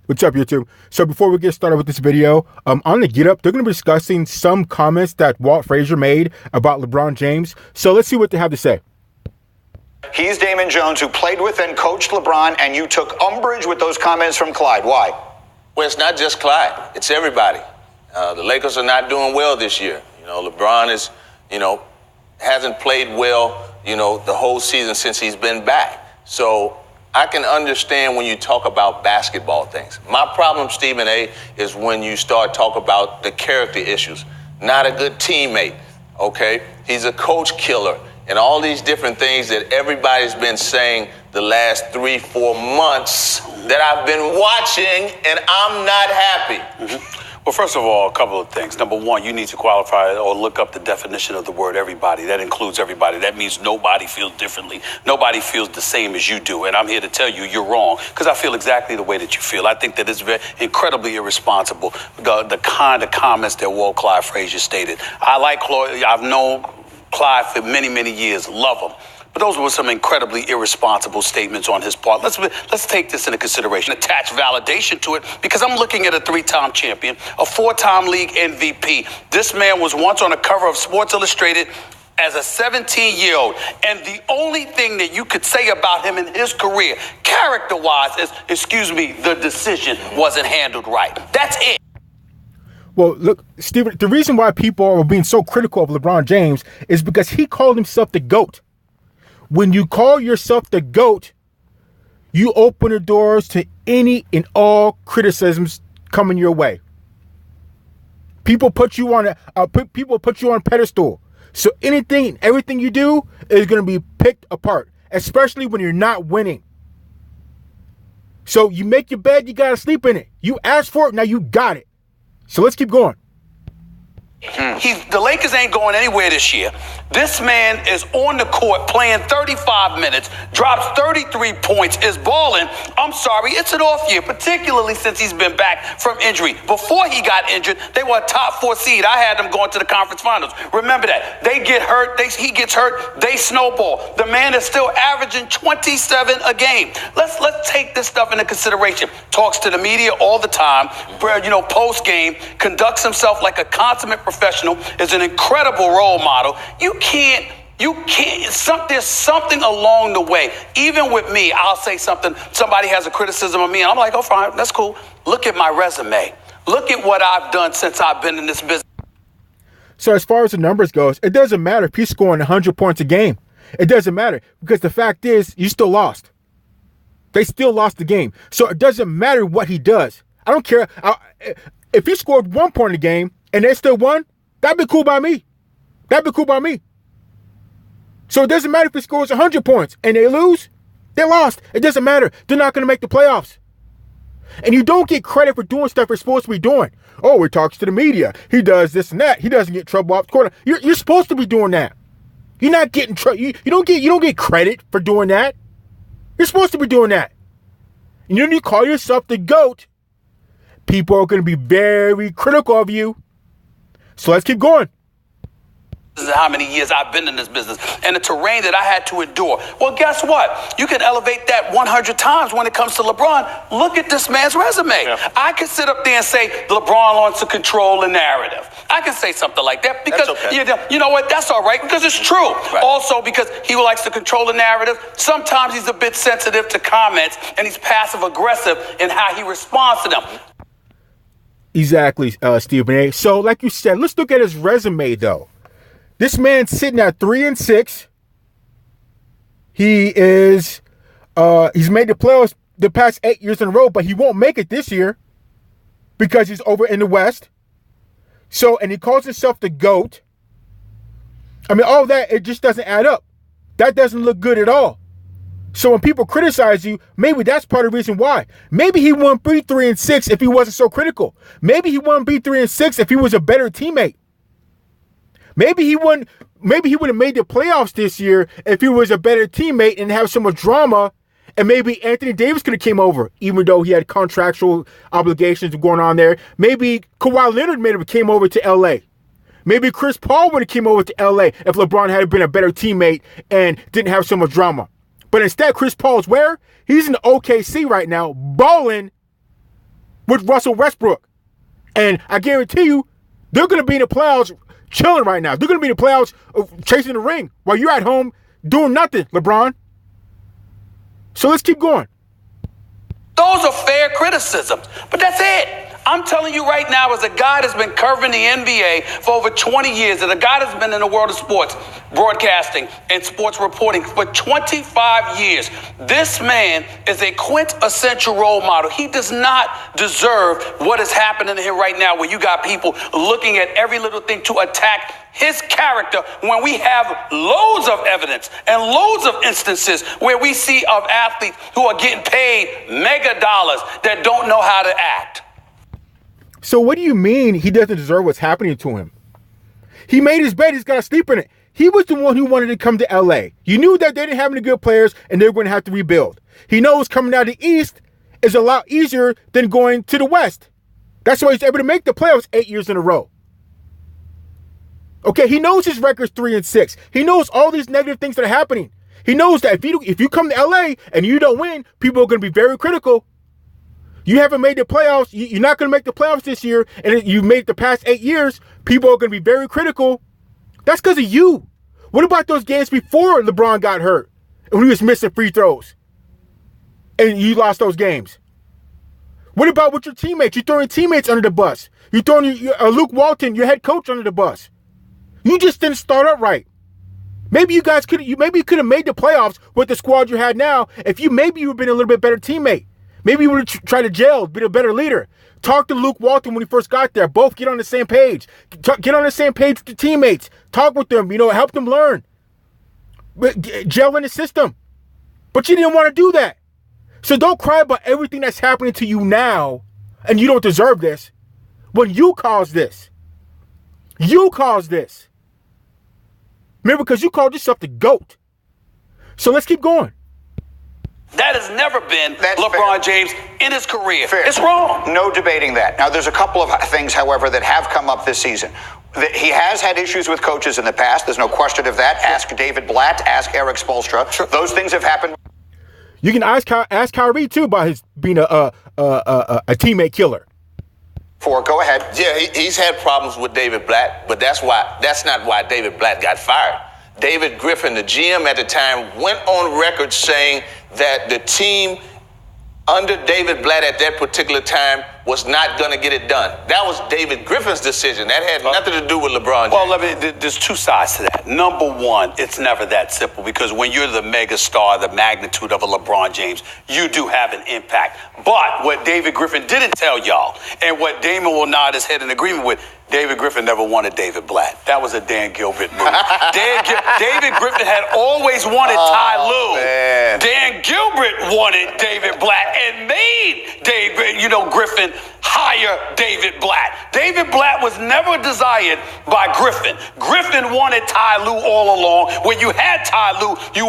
What's up, YouTube? So before we get started with this video, on the Get Up, they're going to be discussing some comments that Walt Frazier made about LeBron James. So let's see what they have to say. He's Damon Jones, who played with and coached LeBron, and you took umbrage with those comments from Clyde. Why? Well, it's not just Clyde. It's everybody. The Lakers are not doing well this year. LeBron is, hasn't played well, the whole season since he's been back. So I can understand when you talk about basketball things. My problem, Stephen A., is when you start talking about the character issues. Not a good teammate, okay? He's a coach killer and all these different things that everybody's been saying the last 3-4 months that I've been watching, and I'm not happy. Mm-hmm. Well, first of all, a couple of things. Number one, you need to qualify or look up the definition of the word everybody. That includes everybody. That means nobody feels differently. Nobody feels the same as you do. And I'm here to tell you you're wrong, because I feel exactly the way that you feel. I think that it's very incredibly irresponsible, the kind of comments that Walt Clyde Frazier stated. I like Clyde. I've known Clyde for many, many years. Love him. But those were some incredibly irresponsible statements on his part. Let's take this into consideration. Attach validation to it, because I'm looking at a 3-time champion, a 4-time league MVP. This man was once on the cover of Sports Illustrated as a 17-year-old. And the only thing that you could say about him in his career, character-wise, is, the decision wasn't handled right. That's it. Well, look, Steven, the reason why people are being so critical of LeBron James is because he called himself the GOAT. When you call yourself the GOAT, you open the doors to any and all criticisms coming your way. People put you on a pedestal. So anything and everything you do is going to be picked apart, especially when you're not winning. So you make your bed, you got to sleep in it. You asked for it, now you got it. So let's keep going. The Lakers ain't going anywhere this year. This man is on the court playing 35 minutes, drops 33 points, is balling. I'm sorry, it's an off year, particularly since he's been back from injury. Before he got injured, they were a top 4 seed. I had them going to the conference finals. Remember that. They get hurt, he gets hurt, they snowball. The man is still averaging 27 a game. Let's take this stuff into consideration. Talks to the media all the time, post game, conducts himself like a consummate professional, is an incredible role model. There's something along the way. Even with me, I'll say something, somebody has a criticism of me, and I'm like, oh, fine, that's cool. Look at my resume. Look at what I've done since I've been in this business. So as far as the numbers goes, it doesn't matter if he's scoring 100 points a game. It doesn't matter, because the fact is, you still lost. They still lost the game. So it doesn't matter what he does. I don't care. If he scored 1 point a game and they still won, that'd be cool by me. So it doesn't matter if he scores 100 points and they lose, they lost. It doesn't matter. They're not going to make the playoffs. And you don't get credit for doing stuff you're supposed to be doing. Oh, he talks to the media. He does this and that. He doesn't get trouble off the court. You're supposed to be doing that. You're not getting trouble. You don't get credit for doing that. You're supposed to be doing that. And when you call yourself the GOAT, people are going to be very critical of you. So let's keep going. This is how many years I've been in this business and the terrain that I had to endure. Well, guess what? You can elevate that 100 times when it comes to LeBron. Look at this man's resume. Yeah. I can sit up there and say LeBron wants to control the narrative. I can say something like that because, you know what? That's all right, because it's true. Right. Also, because he likes to control the narrative. Sometimes he's a bit sensitive to comments, and he's passive aggressive in how he responds to them. Exactly, Stephen A. So, like you said, let's look at his resume, though. This man's sitting at 3-6. He is, he's made the playoffs the past 8 years in a row, but he won't make it this year because he's over in the West. So, and he calls himself the GOAT. I mean, all that, it just doesn't add up. That doesn't look good at all. So when people criticize you, maybe that's part of the reason why. Maybe he wouldn't be 3-6 if he wasn't so critical. Maybe he wouldn't be 3-6 if he was a better teammate. Maybe he would have made the playoffs this year if he was a better teammate and have so much drama. And maybe Anthony Davis could have came over, even though he had contractual obligations going on there. Maybe Kawhi Leonard may have came over to L.A. Maybe Chris Paul would have came over to L.A. if LeBron had been a better teammate and didn't have so much drama. But instead, Chris Paul's where? He's in OKC right now, balling with Russell Westbrook. And I guarantee you, they're going to be in the playoffs chilling right now. They're going to be in the playoffs chasing the ring while you're at home doing nothing, LeBron. So let's keep going. Those are fair criticisms, but that's it. I'm telling you right now, as a guy that's been covering the NBA for over 20 years, and a guy that's been in the world of sports, broadcasting and sports reporting for 25 years, this man is a quintessential role model. He does not deserve what is happening to him right now, where you got people looking at every little thing to attack his character, when we have loads of evidence and loads of instances where we see of athletes who are getting paid mega dollars that don't know how to act. So what do you mean he doesn't deserve what's happening to him? He made his bed. He's got to sleep in it. He was the one who wanted to come to L.A. You knew that they didn't have any good players and they were going to have to rebuild. He knows coming out of the East is a lot easier than going to the West. That's why he's able to make the playoffs 8 years in a row. Okay, he knows his record's 3-6. He knows all these negative things that are happening. He knows that if you come to L.A. and you don't win, people are going to be very critical. You haven't made the playoffs. You're not going to make the playoffs this year, and you made the past 8 years. People are going to be very critical. That's because of you. What about those games before LeBron got hurt and when he was missing free throws and you lost those games? What about with your teammates? You're throwing teammates under the bus. You're throwing Luke Walton, your head coach, under the bus. You just didn't start up right. Maybe you guys could have made the playoffs with the squad you had now if you would have been a little bit better teammate. Maybe you would have tried to gel, be a better leader. Talk to Luke Walton when he first got there. Both get on the same page. Get on the same page with the teammates. Talk with them, help them learn. Gel in the system. But you didn't want to do that. So don't cry about everything that's happening to you now and you don't deserve this when you caused this. You caused this. Remember, because you called yourself the GOAT. So let's keep going. That has never been LeBron James in his career. Fair. It's wrong. No debating that. Now, there's a couple of things, however, that have come up this season. He has had issues with coaches in the past. There's no question of that. Sure. Ask David Blatt. Ask Eric Spoelstra. Sure. Those things have happened. You can ask Kyrie, too, about his being a teammate killer. Go ahead. Yeah, he's had problems with David Blatt, but that's not why David Blatt got fired. David Griffin, the GM at the time, went on record saying that the team under David Blatt at that particular time was not going to get it done. That was David Griffin's decision. That had nothing to do with LeBron James. Well, there's two sides to that. Number one, it's never that simple, because when you're the mega star, the magnitude of a LeBron James, you do have an impact. But what David Griffin didn't tell y'all, and what Damon will nod his head in agreement with, David Griffin never wanted David Blatt. That was a Dan Gilbert move. David Griffin had always wanted Ty Lue. Man. Dan Gilbert wanted David Blatt and made Griffin hire David Blatt. David Blatt was never desired by Griffin. Griffin wanted Ty Lue all along. When you had Ty Lue, you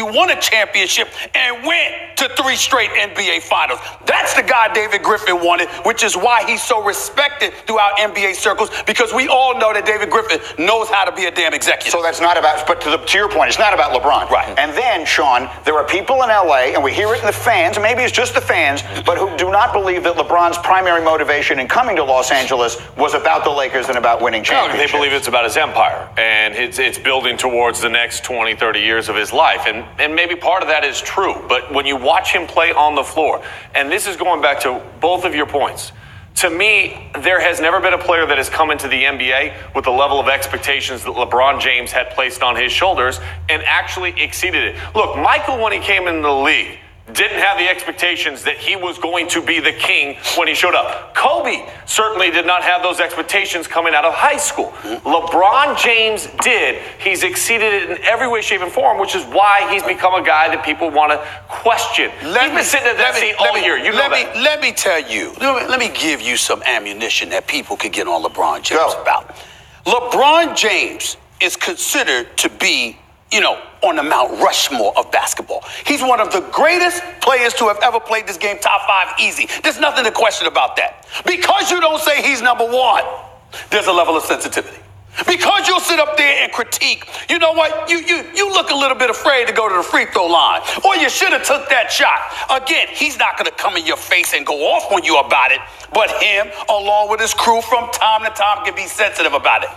won a championship and went to 3 straight NBA finals. That's the guy David Griffin wanted, which is why he's so respected throughout NBA circles, because we all know that David Griffin knows how to be a damn executive. So that's not about, but to your point, it's not about LeBron. Right. And then, Sean, there are people in LA, and we hear it in the fans, and maybe it's just the fans, but who do not believe that LeBron's primary motivation in coming to Los Angeles was about the Lakers and about winning championships. They believe it's about his empire, and it's building towards the next 20, 30 years of his life. And maybe part of that is true, but when you watch him play on the floor, and this is going back to both of your points, to me, there has never been a player that has come into the NBA with the level of expectations that LeBron James had placed on his shoulders and actually exceeded it. Look, Michael, when he came into the league, didn't have the expectations that he was going to be the king when he showed up. Kobe certainly did not have those expectations coming out of high school. LeBron James did. He's exceeded it in every way, shape, and form, which is why he's become a guy that people want to question. He's been sitting at that seat all year. Let me tell you. Let me give you some ammunition that people could get on LeBron James about. LeBron James is considered to be, on the Mount Rushmore of basketball. He's one of the greatest players to have ever played this game, top 5 easy. There's nothing to question about that. Because you don't say he's number one, there's a level of sensitivity. Because you'll sit up there and critique. You know what? You look a little bit afraid to go to the free throw line. Or you should have took that shot. Again, he's not going to come in your face and go off on you about it. But him, along with his crew from time to time, can be sensitive about it.